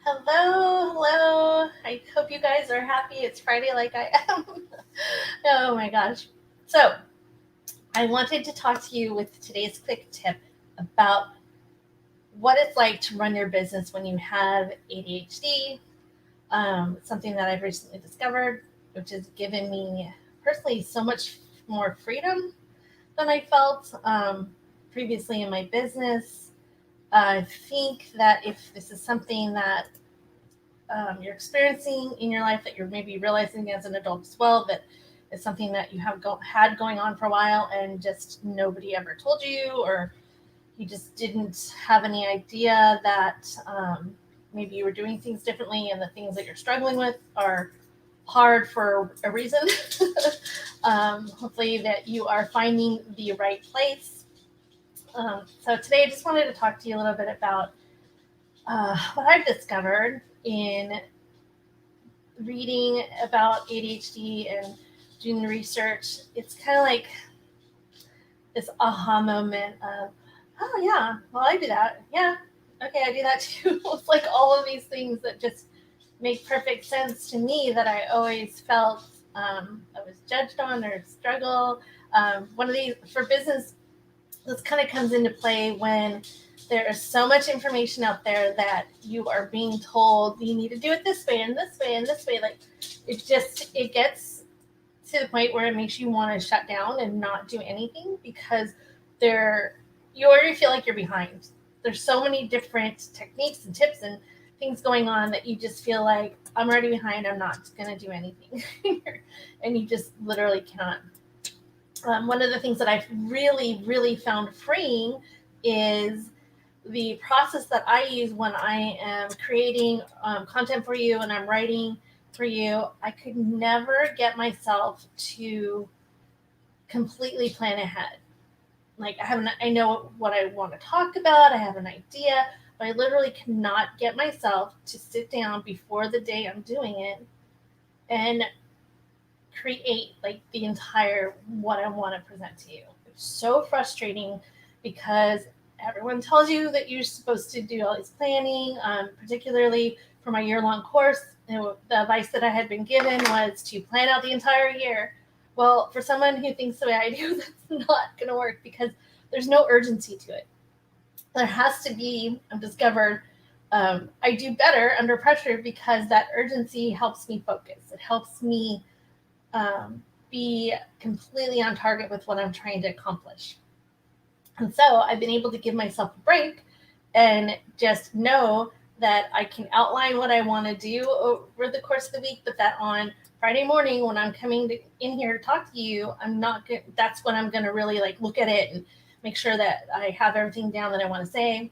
Hello. I hope you guys are happy. It's Friday like I am. Oh my gosh. So, I wanted to talk to you with today's quick tip about what it's like to run your business when you have ADHD. Something that I've recently discovered, which has given me personally so much more freedom than I felt previously in my business. I think that if this is something that you're experiencing in your life, that you're maybe realizing as an adult as well, that is something that you have had going on for a while and just nobody ever told you, or you just didn't have any idea that maybe you were doing things differently and the things that you're struggling with are hard for a reason. Hopefully that you are finding the right place. So today I just wanted to talk to you a little bit about what I've discovered in reading about ADHD and doing the research. It's kind of like this aha moment of, oh yeah, well I do that. Yeah, okay, I do that too. It's like all of these things that just make perfect sense to me that I always felt I was judged on or struggle. One of these for business, this kind of comes into play when there is so much information out there that you are being told you need to do it this way and this way and this way. Like it gets to the point where it makes you want to shut down and not do anything because you already feel like you're behind. There's so many different techniques and tips and things going on that you just feel like I'm already behind. I'm not going to do anything. And you just literally cannot. One of the things that I've really, really found freeing is the process that I use when I am creating content for you and I'm writing for you. I could never get myself to completely plan ahead. Like I know what I want to talk about. I have an idea, but I literally cannot get myself to sit down before the day I'm doing it and create like the entire what I want to present to you. It's so frustrating because everyone tells you that you're supposed to do all this planning, particularly for my year-long course. The advice that I had been given was to plan out the entire year. Well, for someone who thinks the way I do, that's not going to work because there's no urgency to it. There has to be, I've discovered, I do better under pressure because that urgency helps me focus. It helps me be completely on target with what I'm trying to accomplish. And so I've been able to give myself a break and just know that I can outline what I want to do over the course of the week, but that on Friday morning when I'm coming in here to talk to you, I'm not good. That's when I'm going to really like look at it and make sure that I have everything down that I want to say.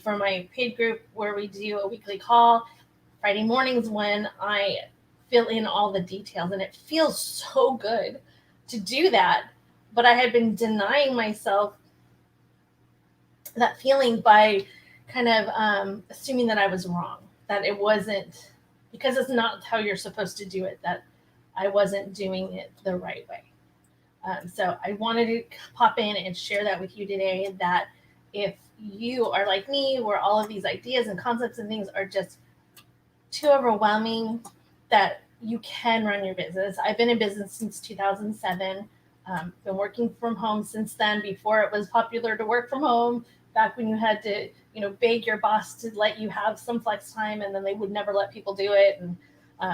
For my paid group where we do a weekly call, Friday mornings when I fill in all the details, and it feels so good to do that. But I had been denying myself that feeling by kind of assuming that I was wrong, that it wasn't, because it's not how you're supposed to do it, that I wasn't doing it the right way. So I wanted to pop in and share that with you today, that if you are like me, where all of these ideas and concepts and things are just too overwhelming, that you can run your business. I've been in business since 2007. Been working from home since then, before it was popular to work from home, back when you had to, beg your boss to let you have some flex time, and then they would never let people do it. And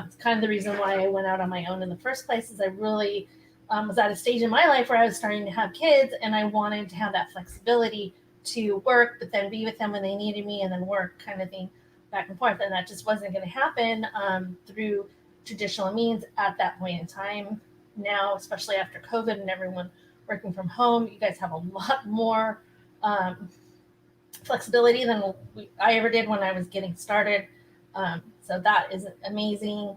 it's kind of the reason why I went out on my own in the first place, is I really was at a stage in my life where I was starting to have kids, and I wanted to have that flexibility to work, but then be with them when they needed me, and then work, kind of thing, back and forth. And that just wasn't going to happen through traditional means at that point in time. Now, especially after COVID and everyone working from home, you guys have a lot more flexibility than I ever did when I was getting started. So that is amazing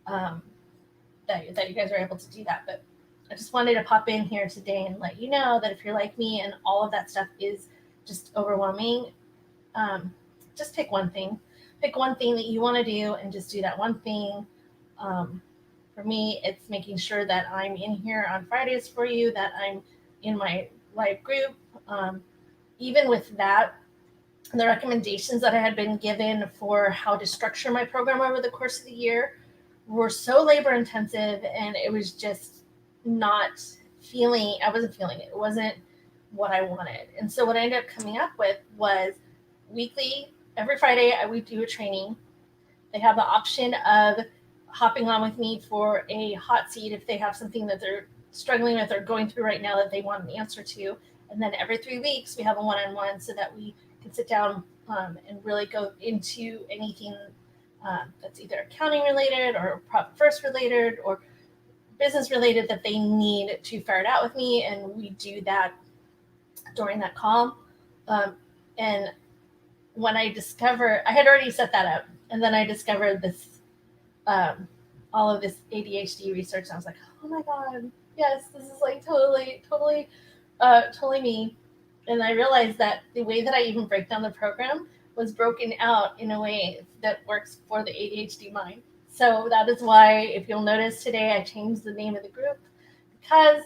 that you guys are able to do that. But I just wanted to pop in here today and let you know that if you're like me and all of that stuff is just overwhelming, just pick one thing. Pick one thing that you want to do and just do that one thing. For me, it's making sure that I'm in here on Fridays for you, that I'm in my live group. Even with that, the recommendations that I had been given for how to structure my program over the course of the year were so labor intensive, and it was just I wasn't feeling it. It wasn't what I wanted. And so what I ended up coming up with was weekly, every Friday, I would do a training. They have the option of hopping on with me for a hot seat if they have something that they're struggling with or going through right now that they want an answer to. And then every 3 weeks, we have a one-on-one so that we can sit down and really go into anything that's either accounting related or profit first related or business related that they need to ferret out with me. And we do that during that call. And when I had already set that up, and then I discovered this, all of this ADHD research. And I was like, oh my God, yes, this is like totally me. And I realized that the way that I even break down the program was broken out in a way that works for the ADHD mind. So that is why, if you'll notice today, I changed the name of the group, because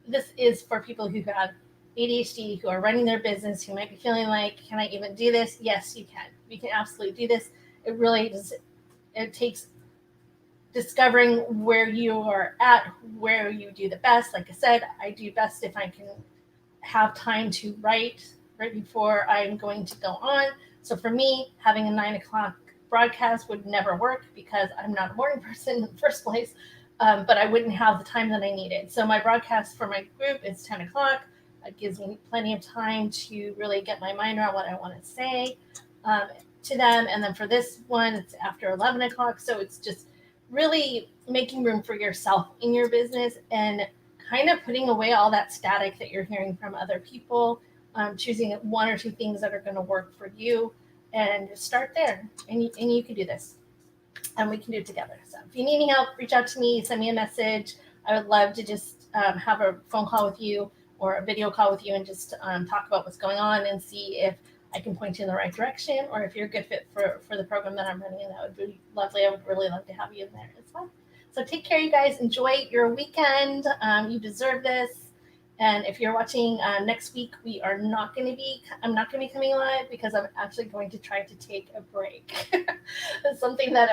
this is for people who have ADHD, who are running their business, who might be feeling like, can I even do this? Yes, you can. You can absolutely do this. It really does. It takes discovering where you are at, where you do the best. Like I said, I do best if I can have time to write right before I'm going to go on. So for me, having a 9 o'clock broadcast would never work because I'm not a morning person in the first place, but I wouldn't have the time that I needed. So my broadcast for my group is 10 o'clock. It gives me plenty of time to really get my mind around what I want to say to them. And then for this one, it's after 11 o'clock. So it's just really making room for yourself in your business and kind of putting away all that static that you're hearing from other people, choosing one or two things that are going to work for you, and start there. And you can do this, and we can do it together. So if you need any help, reach out to me, send me a message. I would love to just have a phone call with you or a video call with you and just talk about what's going on and see if I can point you in the right direction, or if you're a good fit for the program that I'm running. That would be lovely. I would really love to have you in there as well. So take care, you guys. Enjoy your weekend. You deserve this. And if you're watching next week, I'm not going to be coming live because I'm actually going to try to take a break. It's something that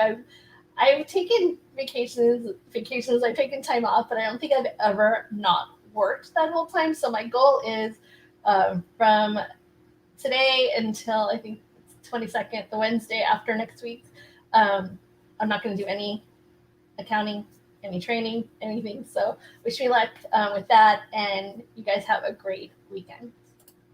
I've taken vacations, I've taken time off, but I don't think I've ever not worked that whole time. So my goal is from today until I think it's 22nd, the Wednesday after next week. I'm not going to do any accounting, any training, anything. So wish me luck with that, and you guys have a great weekend.